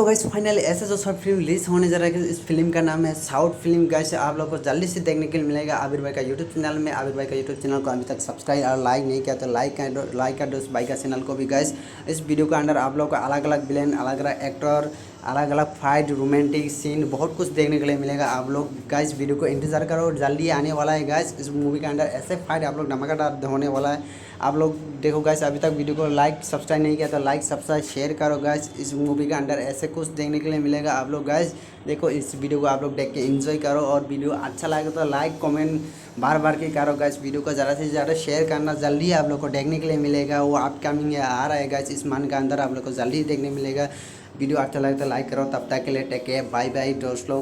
So guys finally ऐसा जो short film release होने जा रहा है, इस फिल्म का नाम है साउथ फिल्म। गाइस आप लोग को जल्दी से देखने के लिए मिलेगा आबिर भाई का यूट्यूब चैनल में। आबिर भाई का यूट्यूब चैनल को अभी तक सब्सक्राइब और लाइक नहीं किया तो लाइक कर दो उस भाई का चैनल को भी। गाइस इस वीडियो के अंदर आप लोग को अलग अलग विलेन, अलग अलग एक्टर, अलग अलग फाइट, रोमांटिक सीन बहुत कुछ देखने के लिए मिलेगा। आप लोग गाइस वीडियो को इंतजार करो, जल्दी आने वाला है। गाइस इस मूवी के अंदर ऐसे फाइट आप लोग धमाकेदार होने वाला है। आप लोग देखो गाइस, अभी तक वीडियो को लाइक सब्सक्राइब नहीं किया तो लाइक सब्सक्राइब शेयर करो। गाइस इस मूवी के अंदर ऐसे कुछ देखने के लिए मिलेगा। आप लोग गाइस देखो, इस वीडियो को आप लोग देख के एंजॉय करो और वीडियो अच्छा लगे तो लाइक कमेंट बार बार के करो। गाइस वीडियो को ज़्यादा से ज़्यादा शेयर करना, जल्दी आप लोग को देखने के लिए मिलेगा। वो अपकमिंग आ रहा है गाइस, इस मंथ के अंदर आप लोग को जल्दी देखने मिलेगा। वीडियो अच्छा लगे तो लाइक करो। तब तक के लिए टेक केयर, बाय बाय दोस्तों।